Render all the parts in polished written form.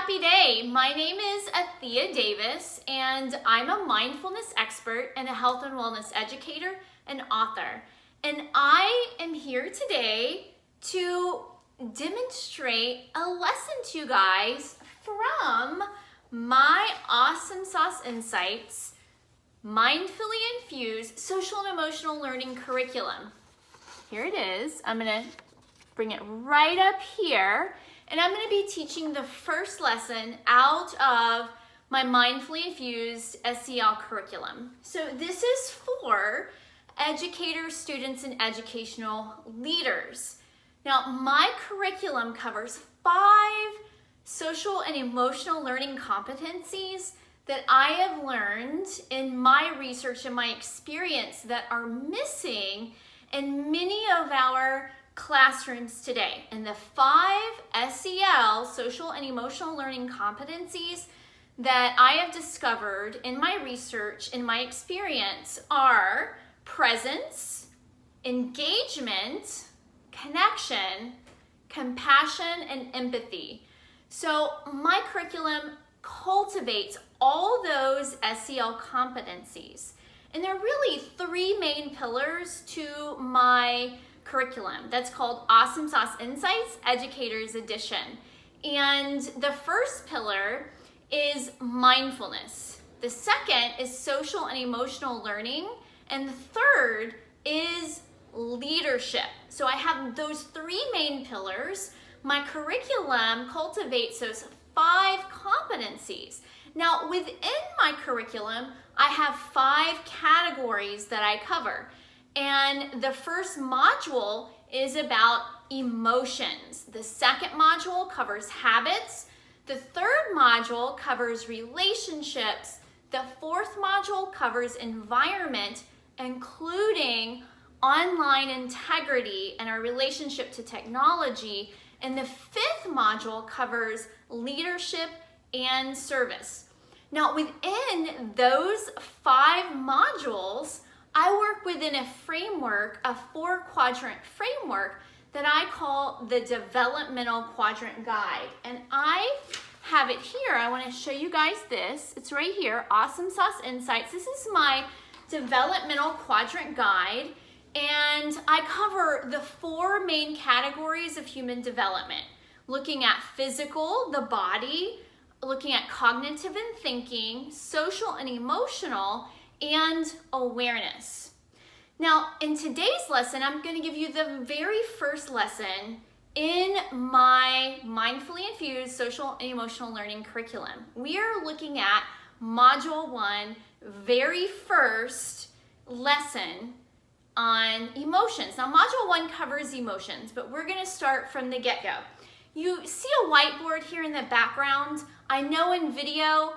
happy day. My name is Athea Davis, and I'm a mindfulness expert and a health and wellness educator and author. And I am here today to demonstrate a lesson to you guys from my Awesomesauce Insights Mindfully Infused Social and Emotional Learning Curriculum. Here it is. I'm going to bring it right up here. And I'm going to be teaching the first lesson out of my Mindfully Infused SEL curriculum. So this is for educators, students, and educational leaders. Now, my curriculum covers 5 social and emotional learning competencies that I have learned in my research and my experience that are missing in many of our classrooms today. And the 5 SEL, social and emotional learning competencies that I have discovered in my research, in my experience, are presence, engagement, connection, compassion, and empathy. So my curriculum cultivates all those SEL competencies. And there are really 3 main pillars to my curriculum. That's called Awesomesauce Insights Educator's Edition. And the first pillar is mindfulness. The second is social and emotional learning. And the third is leadership. So I have those 3 main pillars. My curriculum cultivates those 5 competencies. Now, within my curriculum, I have 5 categories that I cover. And the first module is about emotions. The second module covers habits. The third module covers relationships. The fourth module covers environment, including online integrity and our relationship to technology. And the 5th module covers leadership and service. Now, within those 5 modules, I work within a framework, a 4-quadrant framework that I call the Developmental Quadrant Guide. And I have it here. I want to show you guys this. It's right here, Awesomesauce Insights. This is my Developmental Quadrant Guide. And I cover the 4 main categories of human development, looking at physical, the body, looking at cognitive and thinking, social and emotional, and awareness. Now, in today's lesson, I'm going to give you the very first lesson in my Mindfully Infused Social and Emotional Learning curriculum. We are looking at Module 1, very first lesson on emotions. Now, Module 1 covers emotions, but we're going to start from the get-go. You see a whiteboard here in the background. I know in video,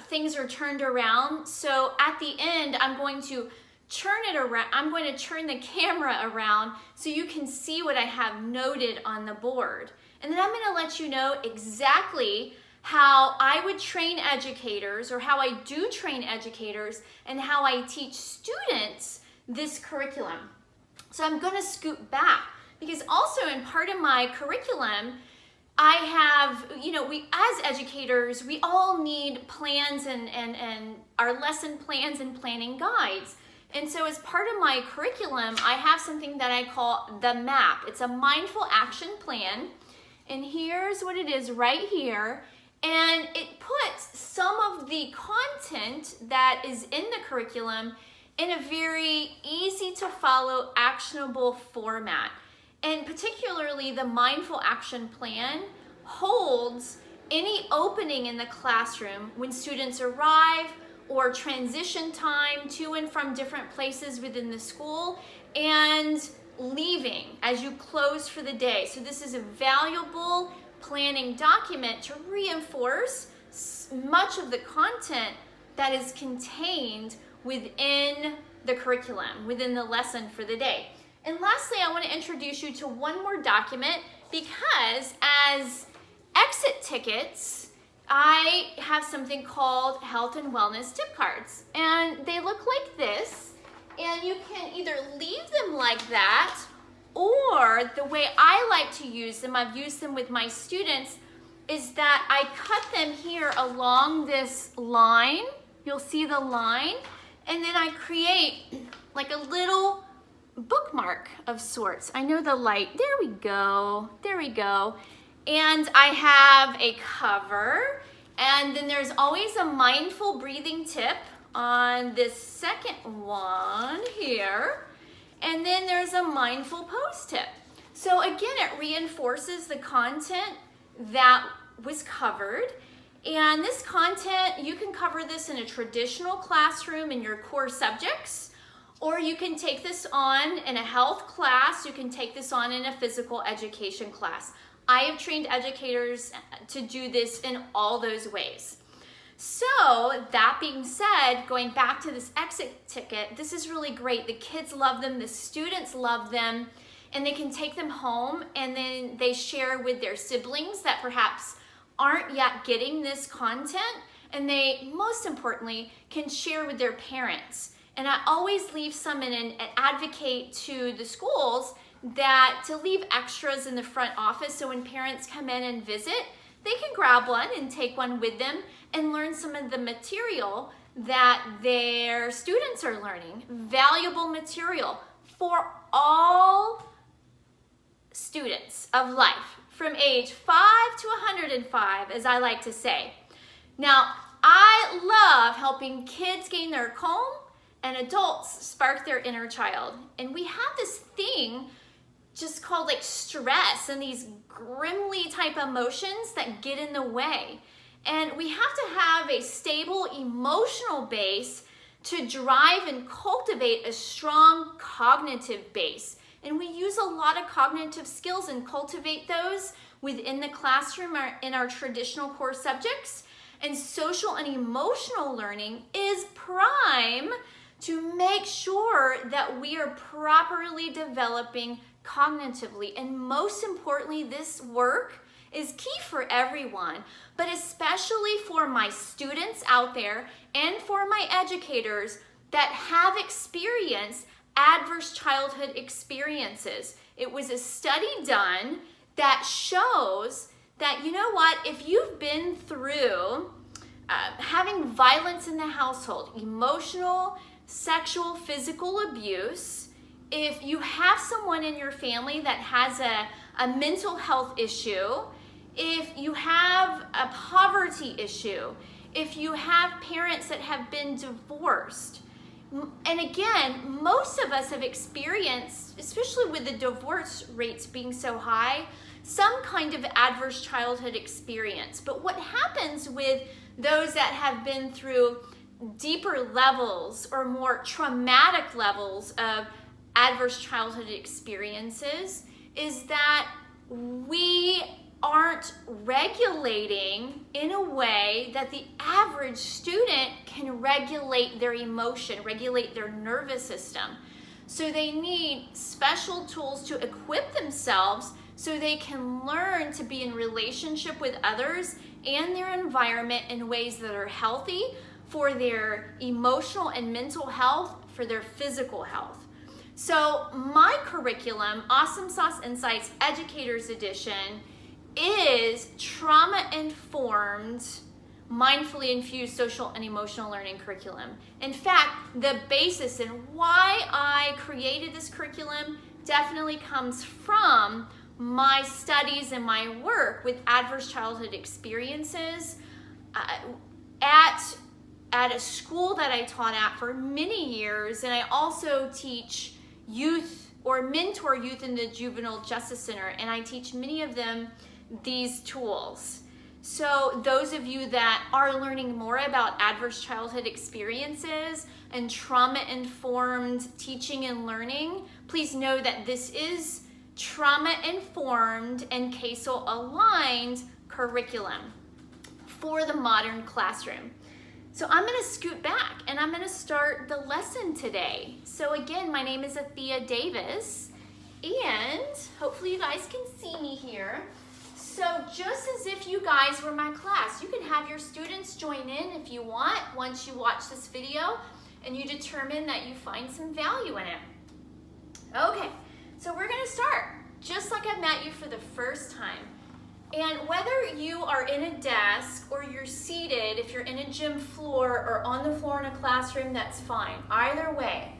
things are turned around. So at the end, I'm going to turn it around. I'm going to turn the camera around so you can see what I have noted on the board. And then I'm going to let you know exactly how I would train educators, or how I do train educators, and how I teach students this curriculum. So I'm going to scoot back, because also in part of my curriculum, I have, we as educators, we all need plans and our lesson plans and planning guides. And so as part of my curriculum, I have something that I call the MAP. It's a mindful action plan. And here's what it is right here. And it puts some of the content that is in the curriculum in a very easy to follow, actionable format. And particularly the Mindful Action Plan holds any opening in the classroom when students arrive, or transition time to and from different places within the school, and leaving as you close for the day. So this is a valuable planning document to reinforce much of the content that is contained within the curriculum, within the lesson for the day. And lastly, I want to introduce you to one more document, because as exit tickets, I have something called Health and Wellness Tip Cards. And they look like this, and you can either leave them like that, or the way I like to use them, I've used them with my students, is that I cut them here along this line. You'll see the line. And then I create like a little bookmark of sorts. I know the light. There we go. There we go. And I have a cover. And then there's always a mindful breathing tip on this second one here. And then there's a mindful pose tip. So again, it reinforces the content that was covered. And this content, you can cover this in a traditional classroom in your core subjects, or you can take this on in a health class, you can take this on in a physical education class. I have trained educators to do this in all those ways. So that being said, going back to this exit ticket, this is really great. The kids love them, the students love them, and they can take them home and then they share with their siblings that perhaps aren't yet getting this content, and they, most importantly, can share with their parents. And I always leave some in and advocate to the schools that to leave extras in the front office so when parents come in and visit, they can grab one and take one with them and learn some of the material that their students are learning. Valuable material for all students of life from age 5 to 105, as I like to say. Now, I love helping kids gain their calm and adults spark their inner child. And we have this thing just called like stress and these grimly type emotions that get in the way. And we have to have a stable emotional base to drive and cultivate a strong cognitive base. And we use a lot of cognitive skills and cultivate those within the classroom or in our traditional core subjects. And social and emotional learning is prime to make sure that we are properly developing cognitively. And most importantly, this work is key for everyone, but especially for my students out there and for my educators that have experienced adverse childhood experiences. It was a study done that shows that, you know what, if you've been through having violence in the household, emotional, sexual, physical abuse, if you have someone in your family that has a mental health issue, if you have a poverty issue, if you have parents that have been divorced, and again, most of us have experienced, especially with the divorce rates being so high, some kind of adverse childhood experience. But what happens with those that have been through deeper levels or more traumatic levels of adverse childhood experiences is that we aren't regulating in a way that the average student can regulate their emotion, regulate their nervous system. So they need special tools to equip themselves so they can learn to be in relationship with others and their environment in ways that are healthy for their emotional and mental health, for their physical health. So my curriculum, Awesomesauce Insights Educator's Edition, is trauma-informed, mindfully infused social and emotional learning curriculum. In fact, the basis and why I created this curriculum definitely comes from my studies and my work with adverse childhood experiences at a school that I taught at for many years, and I also teach youth or mentor youth in the Juvenile Justice Center, and I teach many of them these tools. So those of you that are learning more about adverse childhood experiences and trauma-informed teaching and learning, please know that this is trauma-informed and CASEL-aligned curriculum for the modern classroom. So I'm going to scoot back and I'm going to start the lesson today. So again, my name is Athea Davis, and hopefully you guys can see me here. So just as if you guys were my class, you can have your students join in if you want once you watch this video and you determine that you find some value in it. Okay, so we're going to start just like I met you for the first time. And whether you are in a desk or you're seated, if you're in a gym floor or on the floor in a classroom, that's fine. Either way.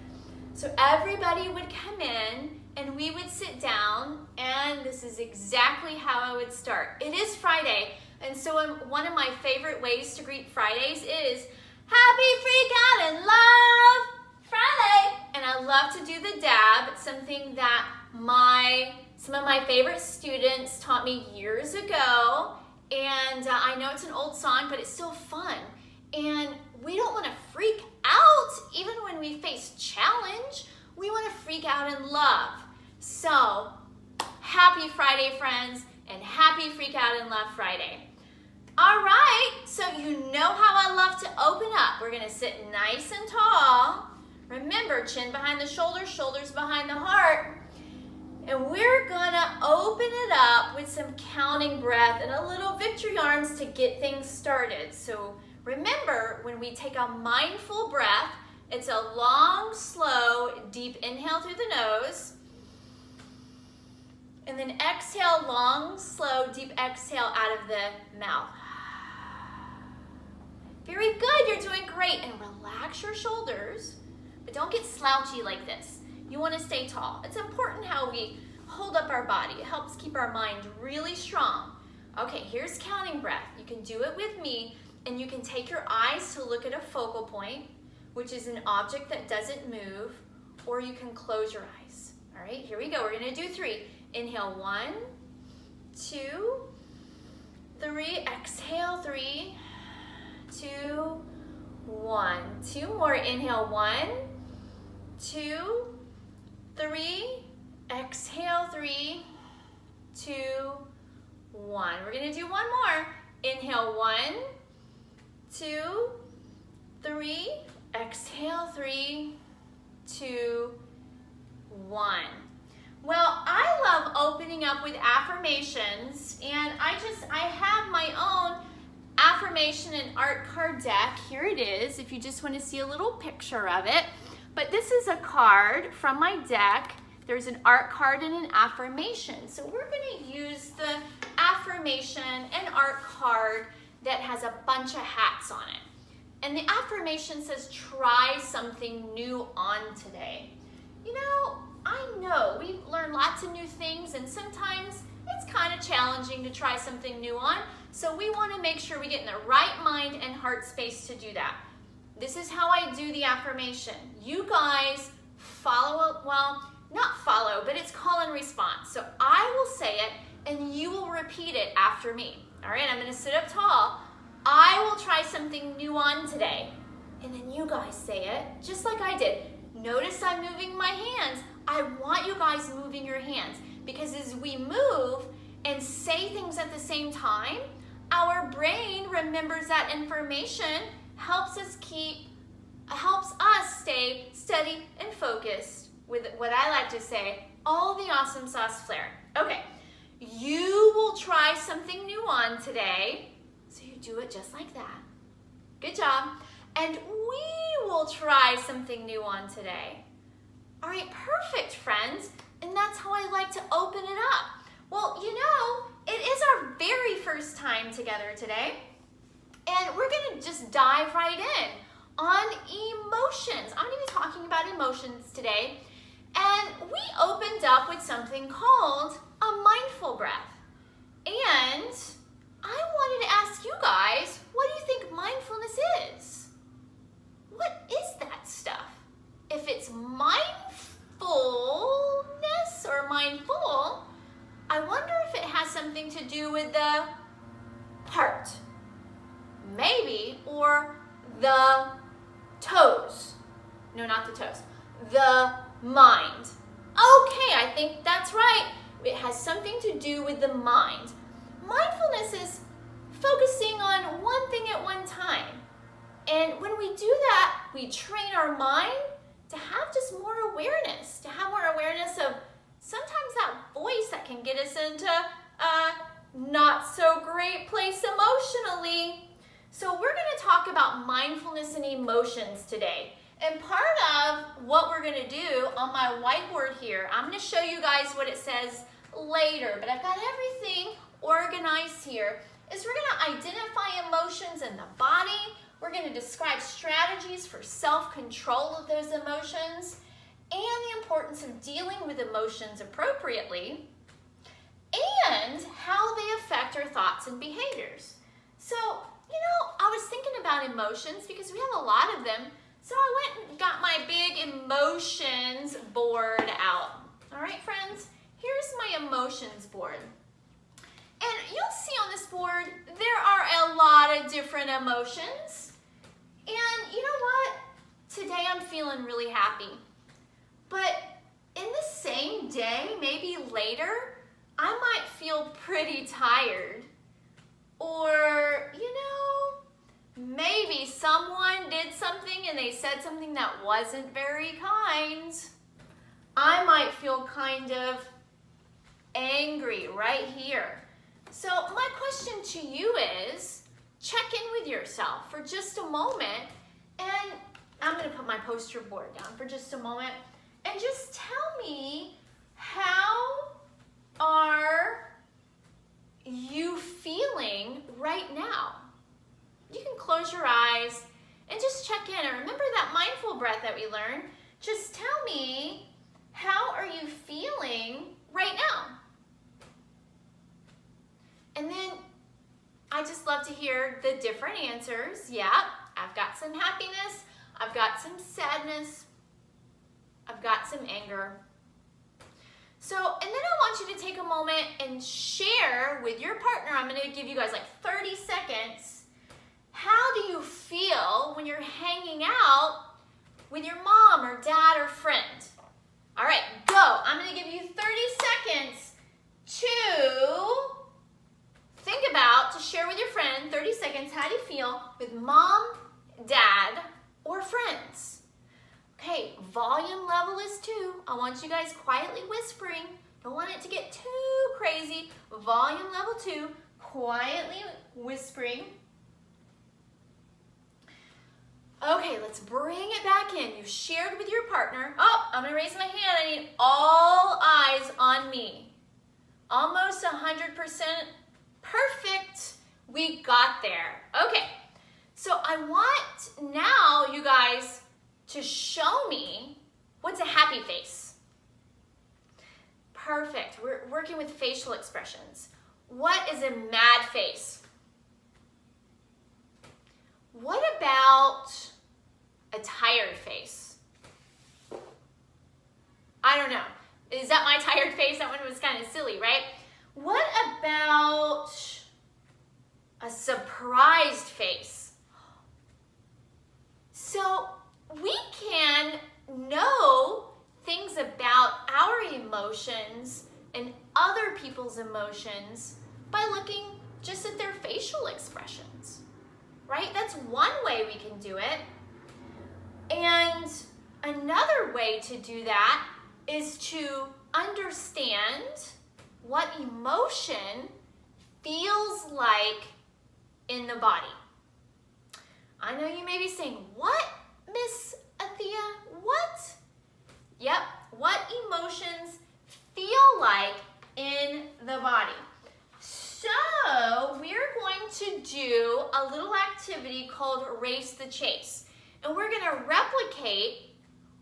So everybody would come in and we would sit down, and this is exactly how I would start. It is Friday, and so one of my favorite ways to greet Fridays is Happy Freak Out and Love Friday! And I love to do the dab. It's something that some of my favorite students taught me years ago, and I know it's an old song, but it's still fun. And we don't want to freak out even when we face challenge. We want to freak out in love. So, happy Friday, friends, and happy Freak Out and Love Friday. All right, so you know how I love to open up. We're going to sit nice and tall. Remember, chin behind the shoulders, shoulders behind the heart. And we're gonna open it up with some counting breath and a little victory arms to get things started. So remember, when we take a mindful breath, it's a long, slow, deep inhale through the nose. And then exhale, long, slow, deep exhale out of the mouth. Very good, you're doing great. And relax your shoulders, but don't get slouchy like this. You want to stay tall. It's important how we hold up our body. It helps keep our mind really strong. Okay, here's counting breath. You can do it with me, and you can take your eyes to look at a focal point, which is an object that doesn't move, or you can close your eyes. All right, here we go. We're going to do 3. Inhale, 1, 2, 3. Exhale, 3, 2, 1. 2 more. Inhale, 1, 2, 3, exhale, 3, 2, 1. We're gonna do one more. Inhale, 1, 2, 3, exhale, 3, 2, 1. Well, I love opening up with affirmations, and I have my own affirmation and art card deck. Here it is, if you just want to see a little picture of it. But this is a card from my deck. There's an art card and an affirmation. So we're going to use the affirmation and art card that has a bunch of hats on it. And the affirmation says, try something new on today. You know, I know we've learned lots of new things, and sometimes it's kind of challenging to try something new on. So we want to make sure we get in the right mind and heart space to do that. This is how I do the affirmation. You guys follow, well, not follow, but it's call and response. So I will say it and you will repeat it after me. All right, I'm gonna sit up tall. I will try something new on today. And then you guys say it just like I did. Notice I'm moving my hands. I want you guys moving your hands, because as we move and say things at the same time, our brain remembers that information, helps us stay steady and focused with what I like to say, all the awesome sauce flair. Okay, you will try something new on today, so you do it just like that. Good job. And we will try something new on today. All right, perfect, friends. And that's how I like to open it up. Well, you know, it is our very first time together today, and we're gonna just dive right in on emotions. I'm gonna be talking about emotions today, and we opened up with something called a mindful breath. And I wanted to ask you guys, what do you think mindfulness is? What is that stuff? If it's mindfulness or mindful, I wonder if it has something to do with the heart, maybe, or the toes. No, not the toes. The mind. Okay, I think that's right. It has something to do with the mind. Mindfulness is focusing on one thing at one time. And when we do that, we train our mind to have just more awareness, to have more awareness of sometimes that voice that can get us into a not so great place emotionally. So we're going to talk about mindfulness and emotions today. And part of what we're going to do on my whiteboard here, I'm going to show you guys what it says later, but I've got everything organize here is we're going to identify emotions in the body. We're going to describe strategies for self-control of those emotions and the importance of dealing with emotions appropriately and how they affect our thoughts and behaviors. So, I was thinking about emotions because we have a lot of them. So I went and got my big emotions board out. All right, friends, here's my emotions board. And you'll see on this board, there are a lot of different emotions. And you know what? Today I'm feeling really happy. But in the same day, maybe later, I might feel pretty tired. Or, maybe someone did something and they said something that wasn't very kind. I might feel kind of angry right here. So my question to you is, check in with yourself for just a moment, and I'm going to put my poster board down for just a moment, and just tell me, how are you feeling right now? You can close your eyes and just check in. And remember that mindful breath that we learned. Just tell me, how are you feeling right now? And then I just love to hear the different answers. Yeah, I've got some happiness. I've got some sadness. I've got some anger. So, and then I want you to take a moment and share with your partner. I'm going to give you guys like 30 seconds. How do you feel when you're hanging out with your mom or dad or friend? All right, go. I'm going to give you 30 seconds to think about, to share with your friend, 30 seconds, how do you feel with mom, dad, or friends? Okay, volume level is 2. I want you guys quietly whispering. Don't want it to get too crazy. Volume level 2, quietly whispering. Okay, let's bring it back in. You've shared with your partner. Oh, I'm going to raise my hand. I need all eyes on me. Almost 100% perfect. We got there. Okay, so I want now you guys to show me what's a happy face. Perfect. We're working with facial expressions. What is a mad face? What about a tired face? I don't know. Is that my tired face? That one was kind of silly, right? What about a surprised face? So we can know things about our emotions and other people's emotions by looking just at their facial expressions, right? That's one way we can do it. And another way to do that is to understand what emotion feels like in the body. I know you may be saying, what, Miss Athea? What? Yep, what emotions feel like in the body. So we're going to do a little activity called Race the Chase. And we're going to replicate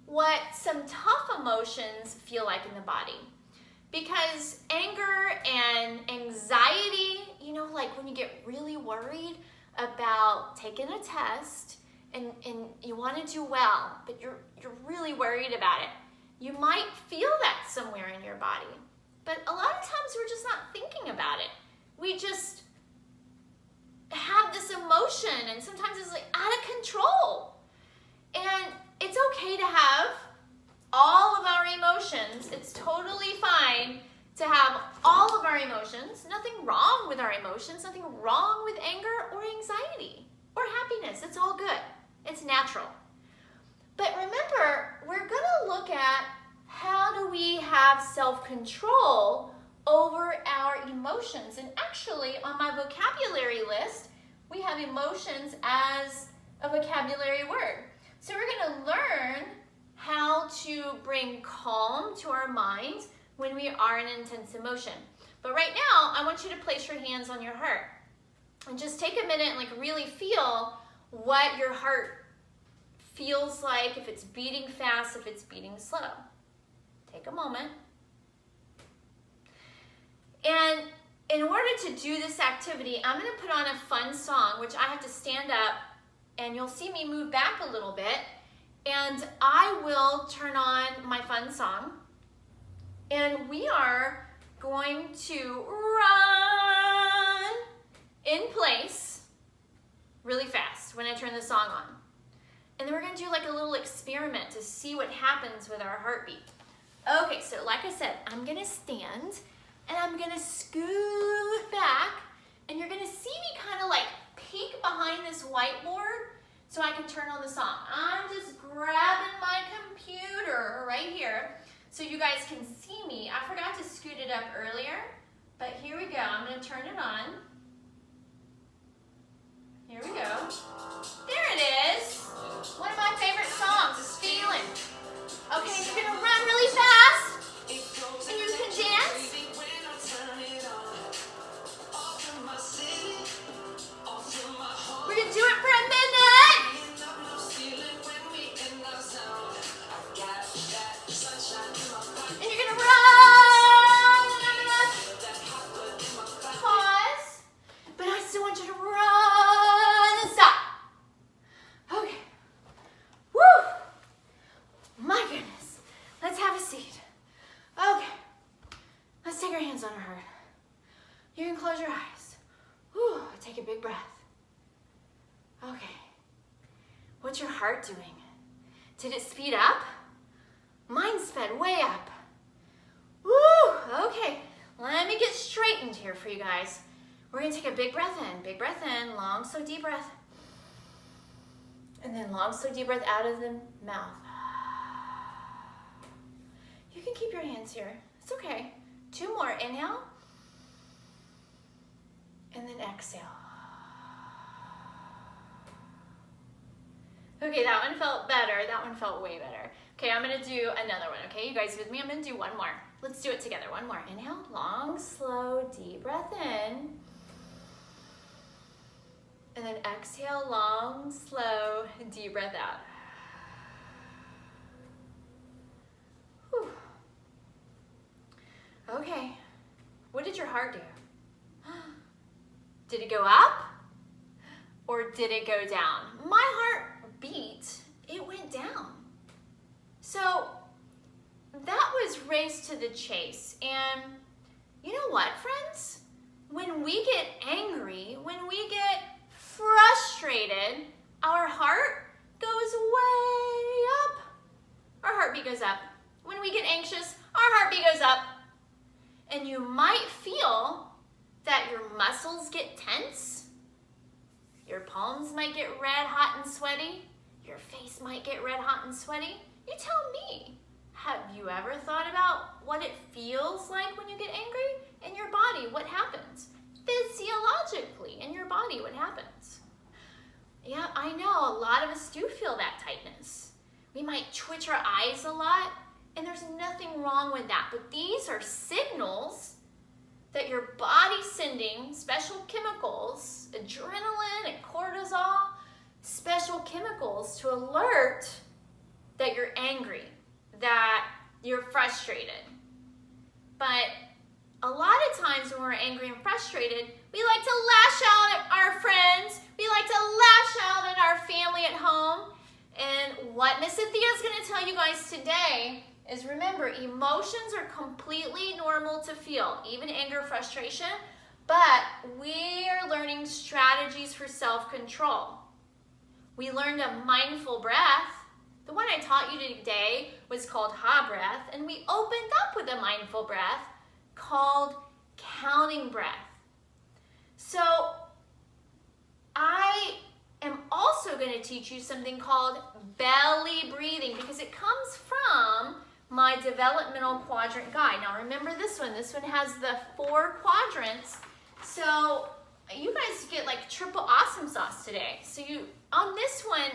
what some tough emotions feel like in the body. Because anger and anxiety, like when you get really worried about taking a test and you want to do well, but you're really worried about it, you might feel that somewhere in your body. But a lot of times we're just not thinking about it. We just have this emotion, and sometimes it's like out of control. And it's okay to have all of our emotions. It's totally fine to have all of our emotions. Nothing wrong with our emotions. Nothing wrong with anger or anxiety or happiness. It's all good. It's natural. But remember, we're going to look at how do we have self-control over our emotions. And actually, on my vocabulary list, we have emotions as a vocabulary word. So we're going to learn how to bring calm to our mind when we are in intense emotion. But right now, I want you to place your hands on your heart. And just take a minute and like really feel what your heart feels like, if it's beating fast, if it's beating slow. Take a moment. And in order to do this activity, I'm going to put on a fun song, which I have to stand up, and you'll see me move back a little bit, and I will turn on my fun song, and we are going to run in place really fast when I turn the song on. And then we're going to do like a little experiment to see what happens with our heartbeat. Okay, so like I said, I'm going to stand and I'm going to scoot back, and you're going to see me kind of like peek behind this whiteboard so I can turn on the song. I'm just grabbing my computer right here so you guys can see me. I forgot to scoot it up earlier, but here we go. I'm going to turn it on. Here we go. There it is. One of my favorite songs is Feeling. Okay, you're going to run really fast, and you can dance. We're going to do it for a minute. And you're going to run. Pause. But I still want you to run and stop. Okay. Woo. My goodness. Let's have a seat. Okay. Let's take our hands on our heart. You can close your eyes. Whew. Take a big breath. Okay. What's your heart doing? Did it speed up? Mine sped way up. Woo! Okay. Let me get straightened here for you guys. We're going to take a big breath in, long, slow, deep breath. And then long, slow, deep breath out of the mouth. You can keep your hands here. It's okay. 2 more. Inhale. And then exhale. Okay, that one felt better. That one felt way better. Okay, I'm going to do another one. Okay, you guys with me? I'm going to do one more. Let's do it together. One more. Inhale. Long, slow, deep breath in. And then exhale, long, slow, deep breath out. Whew. Okay, what did your heart do? Did it go up or did it go down? My heart beat, it went down. So that was race to the chase. And you know what, friends? When we get angry, when we get frustrated, our heart goes way up. Our heartbeat goes up. When we get anxious, our heartbeat goes up. And you might feel that your muscles get tense. Your palms might get red, hot, and sweaty. Your face might get red, hot, and sweaty. You tell me, have you ever thought about what it feels like when you get angry? In your body, what happens? Physiologically, in your body, what happens? Yeah, I know, a lot of us do feel that tightness. We might twitch our eyes a lot, and there's nothing wrong with that. But these are signals that your body's sending special chemicals, adrenaline and cortisol, special chemicals to alert that you're angry, that you're frustrated. But a lot of times when we're angry and frustrated, we like to lash out at our friends. We like to lash out at our family at home. And what Miss Athea is going to tell you guys today is, remember, emotions are completely normal to feel, even anger, frustration, but we are learning strategies for self-control. We learned a mindful breath. The one I taught you today was called Ha breath, and we opened up with a mindful breath called counting breath. So I am also going to teach you something called belly breathing, because it comes from my Developmental Quadrant guide. Now remember this one has the 4 quadrants. So you guys get like triple awesome sauce today. So on this one,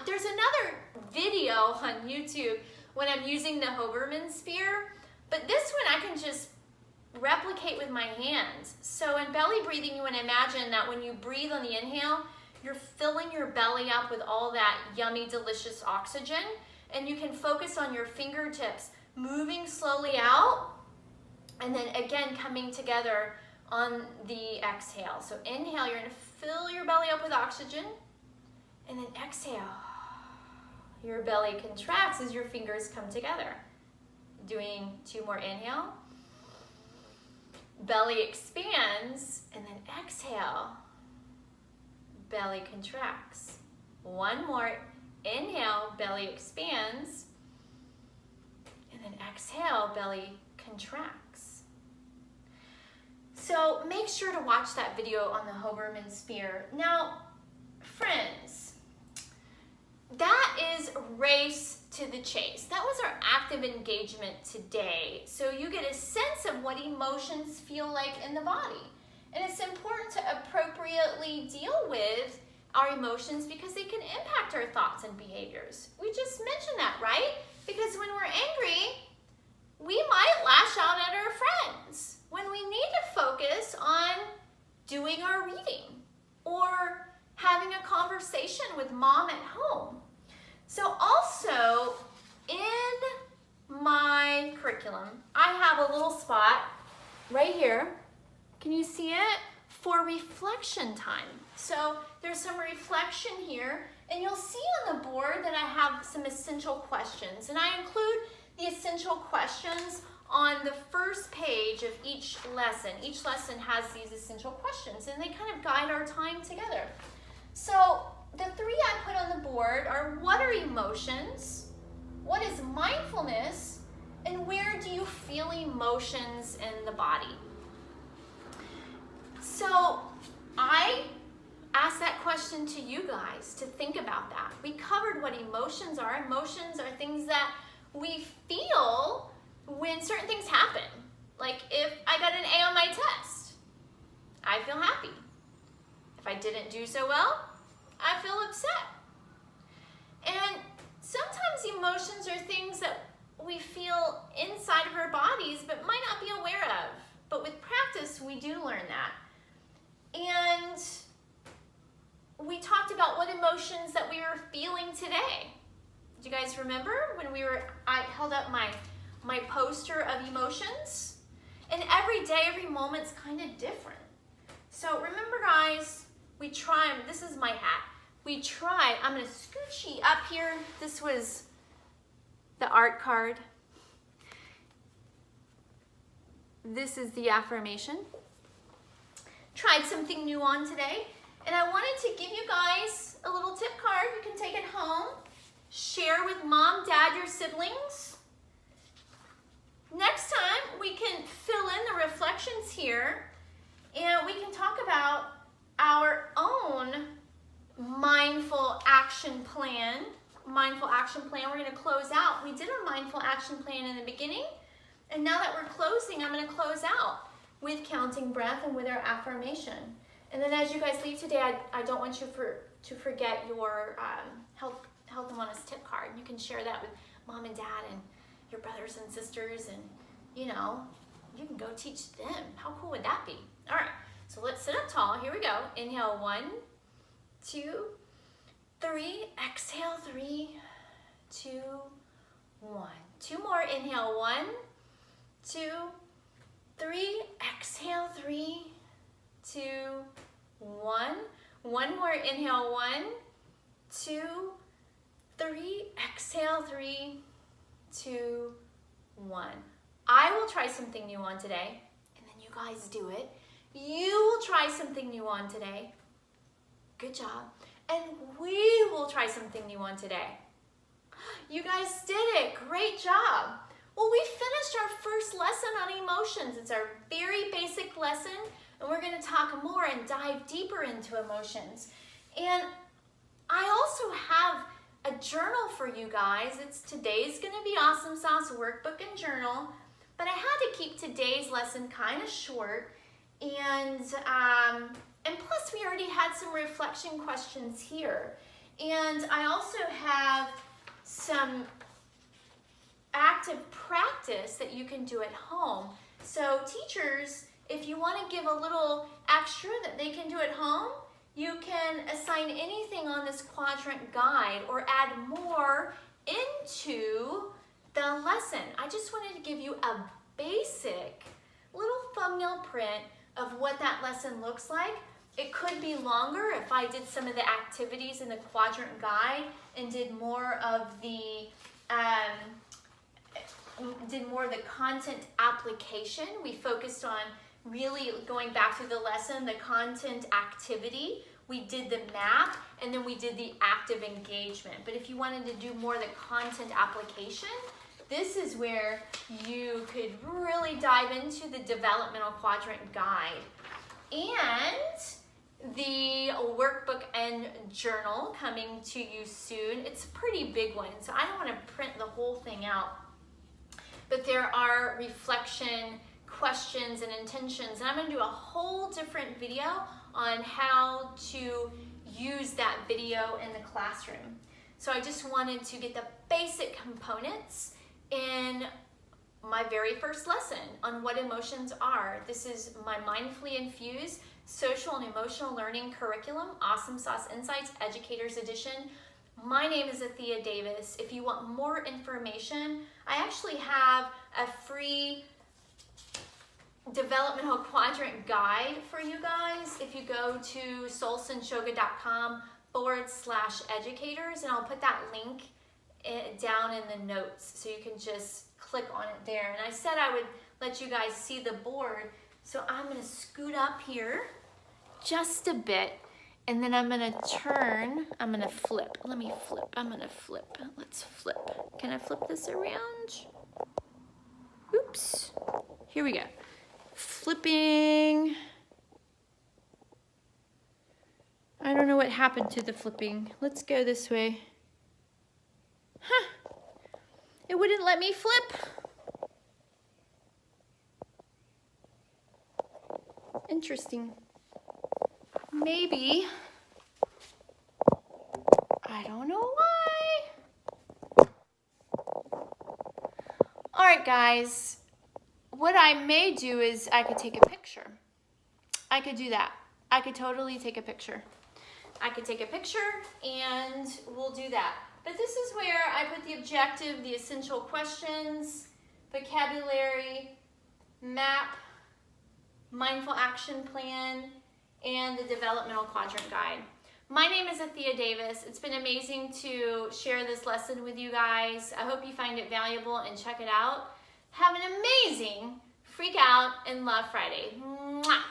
there's another video on YouTube when I'm using the Hoberman sphere, but this one I can just replicate with my hands. So in belly breathing, you want to imagine that when you breathe on the inhale, you're filling your belly up with all that yummy, delicious oxygen, and you can focus on your fingertips moving slowly out, and then again coming together on the exhale. So inhale, you're going to fill your belly up with oxygen, and then exhale. Your belly contracts as your fingers come together. Doing 2 more, inhale. Belly expands, and then exhale. Belly contracts. 1 more, inhale, belly expands, and then exhale, belly contracts. So make sure to watch that video on the Hoberman spear. Now, friends, that is race to the chase. That was our active engagement today. So you get a sense of what emotions feel like in the body. And it's important to appropriately deal with our emotions because they can impact our thoughts and behaviors. We just mentioned that, right? Because when we're angry, we might lash out at our friends when we need to focus on doing our reading or having a conversation with mom at home. So also in my curriculum, I have a little spot right here. Can you see it? For reflection time. So there's some reflection here, and you'll see on the board that I have some essential questions, and I include the essential questions on the first page of each lesson. Each lesson has these essential questions, and they kind of guide our time together. So the 3 I put on the board are: what are emotions? What is mindfulness? And where do you feel emotions in the body? So I asked that question to you guys to think about that. We covered what emotions are. Emotions are things that we feel when certain things happen. Like if I got an A on my test, I feel happy. If I didn't do so well, I feel upset. And sometimes emotions are things that we feel inside of our bodies but might not be aware of. But with practice, we do learn that. And we talked about what emotions that we were feeling today. Do you guys remember when I held up my poster of emotions? And every day, every moment's kind of different. So remember, guys, we try, this is my hat. I'm gonna scooch you up here. This was the art card. This is the affirmation. Tried something new on today, and I wanted to give you guys a little tip card. You can take it home, share with mom, dad, your siblings. Next time, we can fill in the reflections here, and we can talk about our own mindful action plan. We're going to close out. We did a mindful action plan in the beginning, and now that we're closing, I'm going to close out with counting breath and with our affirmation. And then as you guys leave today, I don't want you to forget your health and wellness tip card. You can share that with mom and dad and your brothers and sisters, and you can go teach them. How cool would that be? All right, so let's sit up tall. Here we go. Inhale, 1, 2, 3. Exhale, 3, 2, 1. 2 more. Inhale, 1, 2, 3. Exhale, 3, 2, 1. 1 more. Inhale, 1, 2, 3. Exhale, 3, 2, 1. I will try something new on today, and then you guys do it. You will try something new on today. Good job. And we will try something new on today. You guys did it. Great job. Well, we finished our first lesson on emotions. It's our very basic lesson, and we're going to talk more and dive deeper into emotions. And I also have a journal for you guys. Today's going to be Awesome Sauce workbook and journal, but I had to keep today's lesson kind of short, and plus we already had some reflection questions here. And I also have some active practice that you can do at home. So teachers, if you want to give a little extra that they can do at home, you can assign anything on this quadrant guide or add more into the lesson. I just wanted to give you a basic little thumbnail print of what that lesson looks like. It could be longer if I did some of the activities in the quadrant guide and did more of the content application. We focused on really going back through the lesson, the content activity. We did the map, and then we did the active engagement. But if you wanted to do more of the content application, this is where you could really dive into the Developmental Quadrant guide. And the workbook and journal coming to you soon. It's a pretty big one, so I don't want to print the whole thing out. But there are reflection questions and intentions, and I'm going to do a whole different video on how to use that video in the classroom. So I just wanted to get the basic components in my very first lesson on what emotions are. This is my Mindfully Infused Social and Emotional Learning Curriculum, Awesomesauce Insights, Educator's Edition. My name is Athea Davis. If you want more information, I actually have a free Developmental Quadrant guide for you guys. If you go to solsonshoga.com/educators, and I'll put that link down in the notes so you can just click on it there. And I said I would let you guys see the board, so I'm going to scoot up here just a bit, and then I'm going to turn, I'm going to flip. Let me flip. I'm going to flip. Let's flip. Can I flip this around? Oops. Here we go. Flipping. I don't know what happened to the flipping. Let's go this way. Huh. It wouldn't let me flip. Interesting. Maybe. I don't know why. All right, guys. What I may do is I could take a picture. I could do that. I could totally take a picture. I could take a picture and we'll do that. But this is where I put the objective, the essential questions, vocabulary, map, mindful action plan, and the Developmental Quadrant guide. My name is Athea Davis. It's been amazing to share this lesson with you guys. I hope you find it valuable and check it out. Have an amazing Freak Out and Love Friday. Mwah!